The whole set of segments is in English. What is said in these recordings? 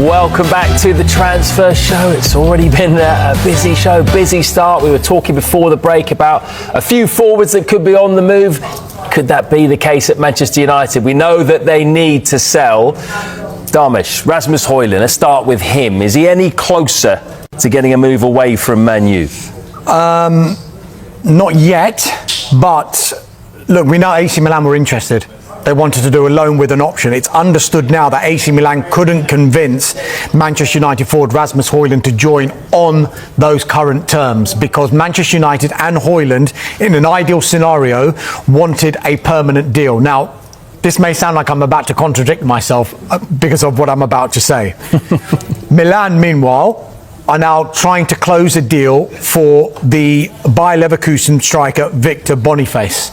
Welcome back to the Transfer Show. It's already been a busy show, busy start. We were talking before the break about a few forwards that could be on the move. Could that be the case at Manchester United? We know that they need to sell. Darmish, Rasmus Højlund, let's start with him. Is he any closer to getting a move away from Man U? Not yet, but look, we know AC Milan were interested. They wanted to do a loan with an option. It's understood now that AC Milan couldn't convince Manchester United forward Rasmus Højlund to join on those current terms, because Manchester United and Højlund, in an ideal scenario, wanted a permanent deal. Now, this may sound like I'm about to contradict myself because of what I'm about to say. Milan, meanwhile, are now trying to close a deal for the Bayer Leverkusen striker Victor Boniface.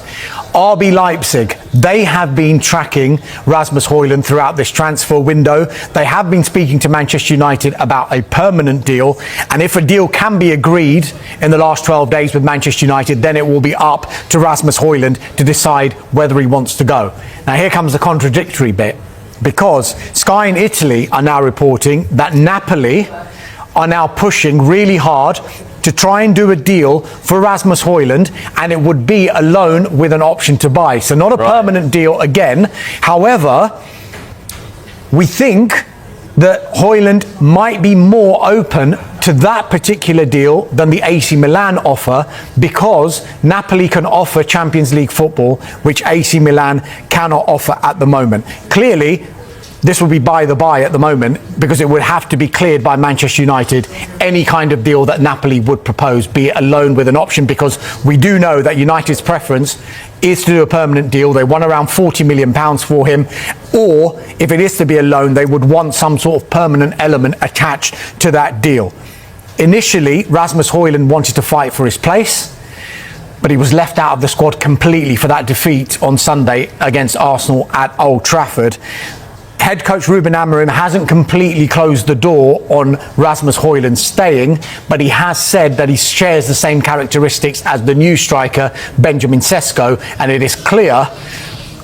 RB Leipzig, they have been tracking Rasmus Højlund throughout this transfer window. They have been speaking to Manchester United about a permanent deal, and if a deal can be agreed in the last 12 days with Manchester United, then it will be up to Rasmus Højlund to decide whether he wants to go. Now here comes the contradictory bit, because Sky in Italy are now reporting that Napoli are now pushing really hard to try and do a deal for Rasmus Højlund, and it would be a loan with an option to buy. So not a permanent deal again. However, we think that Højlund might be more open to that particular deal than the AC Milan offer, because Napoli can offer Champions League football, which AC Milan cannot offer at the moment. Clearly, this will be by the by at the moment, because it would have to be cleared by Manchester United, any kind of deal that Napoli would propose, be it a loan with an option, because we do know that United's preference is to do a permanent deal. They want around £40 million for him, or if it is to be a loan, they would want some sort of permanent element attached to that deal. Initially, Rasmus Højlund wanted to fight for his place, but he was left out of the squad completely for that defeat on Sunday against Arsenal at Old Trafford. Head coach Ruben Amorim hasn't completely closed the door on Rasmus Højlund staying, but he has said that he shares the same characteristics as the new striker Benjamin Sesko, and it is clear,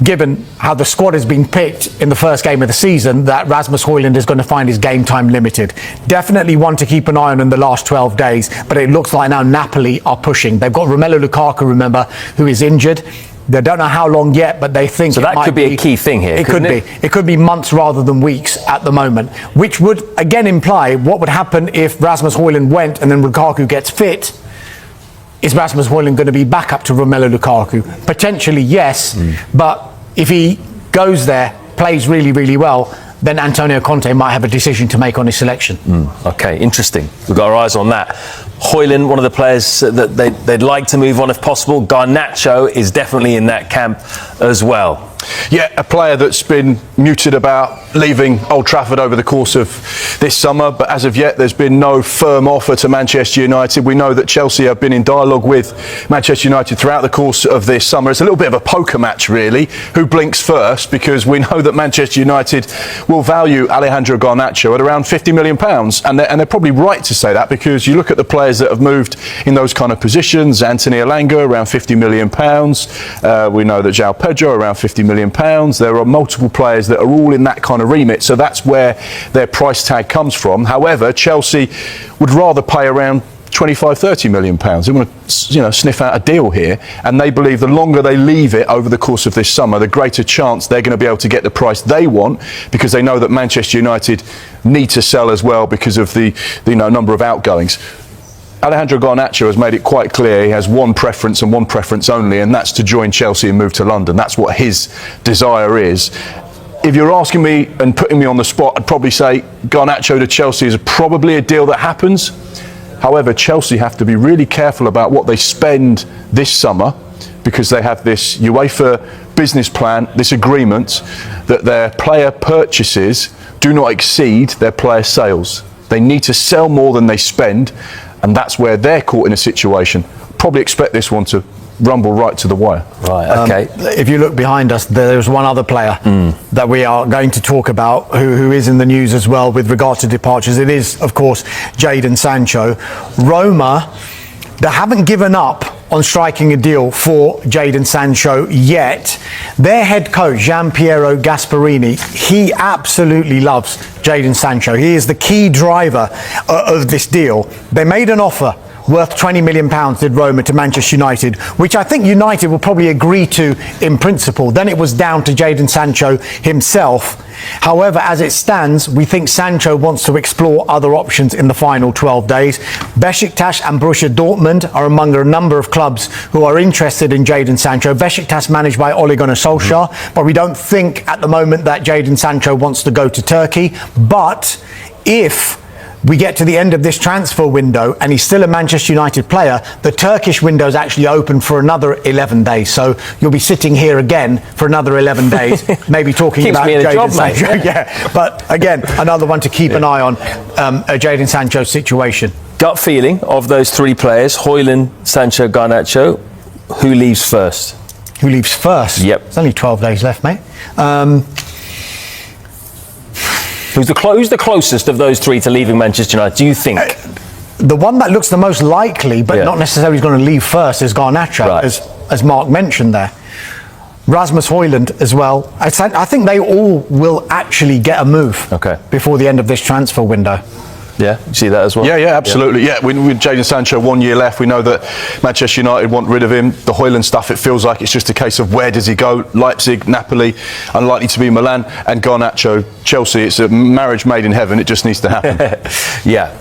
given how the squad has been picked in the first game of the season, that Rasmus Højlund is going to find his game time limited. Definitely one to keep an eye on in the last 12 days, but it looks like now Napoli are pushing. They've got Romelu Lukaku, remember, who is injured. They don't know how long yet, but they think so. That could be a key thing here. It could be. It could be months rather than weeks at the moment, which would again imply what would happen if Rasmus Højlund went and then Lukaku gets fit. Is Rasmus Højlund going to be back up to Romelu Lukaku? Potentially, yes. But if he goes there, plays really, really well, then Antonio Conte might have a decision to make on his selection. Okay, interesting. We've got our eyes on that. Højlund, one of the players that they'd like to move on if possible. Garnacho is definitely in that camp as well. Yeah, a player that's been muted about leaving Old Trafford over the course of this summer, but as of yet there's been no firm offer to Manchester United. We know that Chelsea have been in dialogue with Manchester United throughout the course of this summer. It's a little bit of a poker match, really. Who blinks first? Because we know that Manchester United will value Alejandro Garnacho at around £50 million, and they're probably right to say that, because you look at the players that have moved in those kind of positions. Anthony Elanga around £50 million. We know that João Pedro around £50 million. There are multiple players that are all in that kind of remit, so that's where their price tag comes from. However, Chelsea would rather pay around £25-30 million. They want to, sniff out a deal here, and they believe the longer they leave it over the course of this summer, the greater chance they're going to be able to get the price they want, because they know that Manchester United need to sell as well because of the number of outgoings. Alejandro Garnacho has made it quite clear he has one preference and one preference only, and that's to join Chelsea and move to London. That's what his desire is. If you're asking me and putting me on the spot, I'd probably say Garnacho to Chelsea is probably a deal that happens. However, Chelsea have to be really careful about what they spend this summer, because they have this UEFA business plan, this agreement that their player purchases do not exceed their player sales. They need to sell more than they spend, and that's where they're caught in a situation. Probably expect this one to rumble right to the wire. Right, okay. If you look behind us, there's one other player that we are going to talk about who is in the news as well with regard to departures. It is, of course, Jadon Sancho. Roma They haven't given up on striking a deal for Jadon Sancho yet. Their head coach, Gianpiero Gasperini, he absolutely loves Jadon Sancho. He is the key driver of this deal. They made an offer worth £20 million, did Roma, to Manchester United, which I think United will probably agree to in principle. Then it was down to Jadon Sancho himself. However, as it stands, we think Sancho wants to explore other options in the final 12 days. Besiktas and Borussia Dortmund are among a number of clubs who are interested in Jadon Sancho. Besiktas managed by Ole Gunnar Solskjaer, but we don't think at the moment that Jadon Sancho wants to go to Turkey. But if we get to the end of this transfer window and he's still a Manchester United player, the Turkish window is actually open for another 11 days. So you'll be sitting here again for another 11 days, maybe talking about Jadon Sancho. Yeah, but again, another one to keep an eye on, a Jadon Sancho situation. Gut feeling of those three players, Højlund, Sancho, Garnacho, who leaves first? Who leaves first? Yep. There's only 12 days left, mate. Who's the closest of those three to leaving Manchester United, do you think? The one that looks the most likely, but not necessarily going to leave first, is Garnacho, Right. as Mark mentioned there. Rasmus Højlund as well. I think they all will actually get a move before the end of this transfer window. Yeah, you see that as well? Yeah, absolutely. Yeah, with Jadon Sancho 1 year left, we know that Manchester United want rid of him. The Højlund stuff, it feels like it's just a case of where does he go? Leipzig, Napoli, unlikely to be Milan, and Garnacho, Chelsea. It's a marriage made in heaven. It just needs to happen.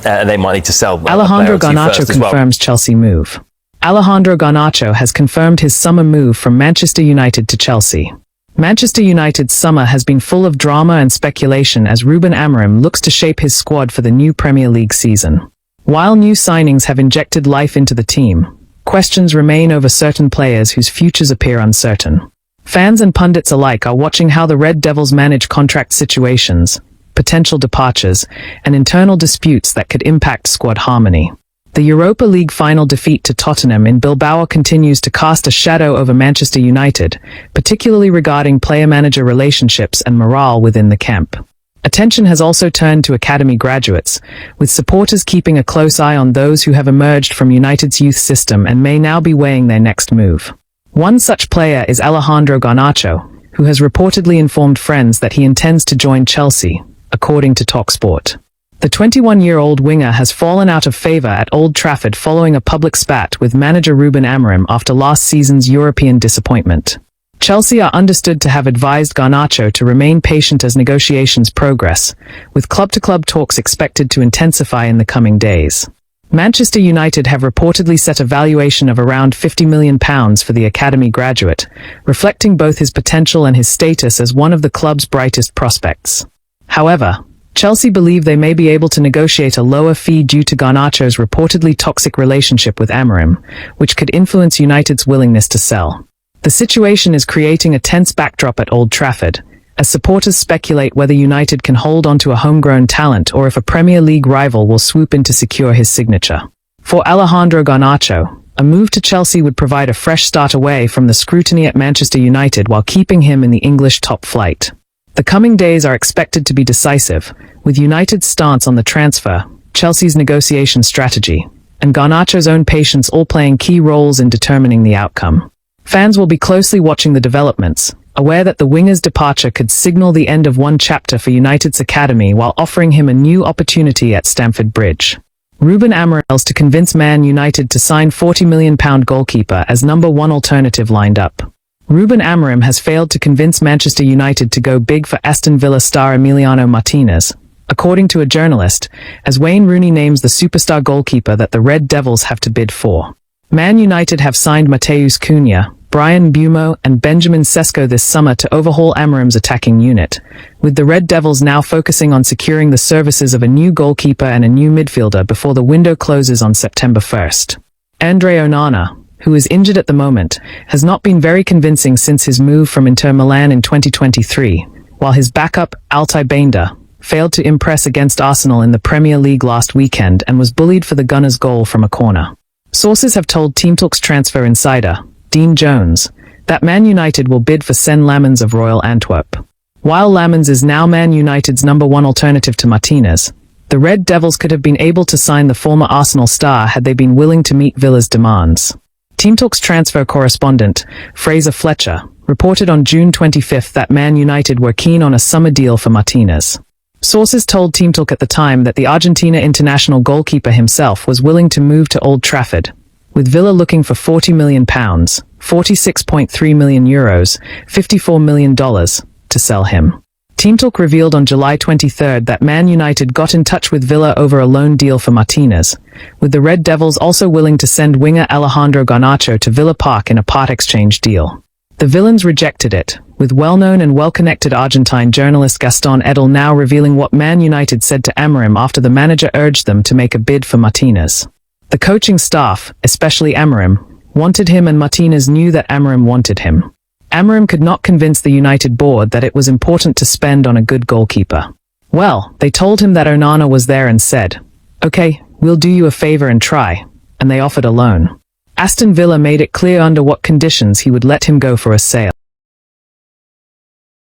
And they might need to sell. Alejandro Garnacho confirms Chelsea move. Alejandro Garnacho has confirmed his summer move from Manchester United to Chelsea. Manchester United's summer has been full of drama and speculation as Ruben Amorim looks to shape his squad for the new Premier League season. While new signings have injected life into the team, questions remain over certain players whose futures appear uncertain. Fans and pundits alike are watching how the Red Devils manage contract situations, potential departures, and internal disputes that could impact squad harmony. The Europa League final defeat to Tottenham in Bilbao continues to cast a shadow over Manchester United, particularly regarding player-manager relationships and morale within the camp. Attention has also turned to academy graduates, with supporters keeping a close eye on those who have emerged from United's youth system and may now be weighing their next move. One such player is Alejandro Garnacho, who has reportedly informed friends that he intends to join Chelsea, according to TalkSport. The 21-year-old winger has fallen out of favour at Old Trafford following a public spat with manager Ruben Amorim after last season's European disappointment. Chelsea are understood to have advised Garnacho to remain patient as negotiations progress, with club-to-club talks expected to intensify in the coming days. Manchester United have reportedly set a valuation of around £50 million for the academy graduate, reflecting both his potential and his status as one of the club's brightest prospects. However, Chelsea believe they may be able to negotiate a lower fee due to Garnacho's reportedly toxic relationship with Amorim, which could influence United's willingness to sell. The situation is creating a tense backdrop at Old Trafford, as supporters speculate whether United can hold on to a homegrown talent or if a Premier League rival will swoop in to secure his signature. For Alejandro Garnacho, a move to Chelsea would provide a fresh start away from the scrutiny at Manchester United while keeping him in the English top flight. The coming days are expected to be decisive, with United's stance on the transfer, Chelsea's negotiation strategy, and Garnacho's own patience all playing key roles in determining the outcome. Fans will be closely watching the developments, aware that the winger's departure could signal the end of one chapter for United's academy while offering him a new opportunity at Stamford Bridge. Ruben Amorim fails to convince Man United to sign £40 million goalkeeper as number one alternative lined up. Ruben Amorim has failed to convince Manchester United to go big for Aston Villa star Emiliano Martinez, according to a journalist, as Wayne Rooney names the superstar goalkeeper that the Red Devils have to bid for. Man United have signed Mateus Cunha, Brian Bumo and Benjamin Sesko this summer to overhaul Amorim's attacking unit, with the Red Devils now focusing on securing the services of a new goalkeeper and a new midfielder before the window closes on September 1st. Andre Onana, who is injured at the moment, has not been very convincing since his move from Inter Milan in 2023, while his backup, Altay Bayındır, failed to impress against Arsenal in the Premier League last weekend and was bullied for the Gunners' goal from a corner. Sources have told Team Talk's transfer insider, Dean Jones, that Man United will bid for Sen Lammens of Royal Antwerp. While Lammens is now Man United's number one alternative to Martinez, The Red Devils could have been able to sign the former Arsenal star had they been willing to meet Villa's demands. Team Talk's transfer correspondent, Fraser Fletcher, reported on June 25 that Man United were keen on a summer deal for Martinez. Sources told Team Talk at the time that the Argentina international goalkeeper himself was willing to move to Old Trafford, with Villa looking for £40 million, €46.3 million, $54 million, to sell him. Team Talk revealed on July 23 that Man United got in touch with Villa over a loan deal for Martinez, with the Red Devils also willing to send winger Alejandro Garnacho to Villa Park in a part exchange deal. The villains rejected it, with well-known and well-connected Argentine journalist Gaston Edel now revealing what Man United said to Amorim after the manager urged them to make a bid for Martinez. The coaching staff, especially Amorim, wanted him, and Martinez knew that Amorim wanted him. Amorim could not convince the United board that it was important to spend on a good goalkeeper. Well, they told him that Onana was there and said, "Okay, we'll do you a favor and try," and they offered a loan. Aston Villa made it clear under what conditions he would let him go for a sale.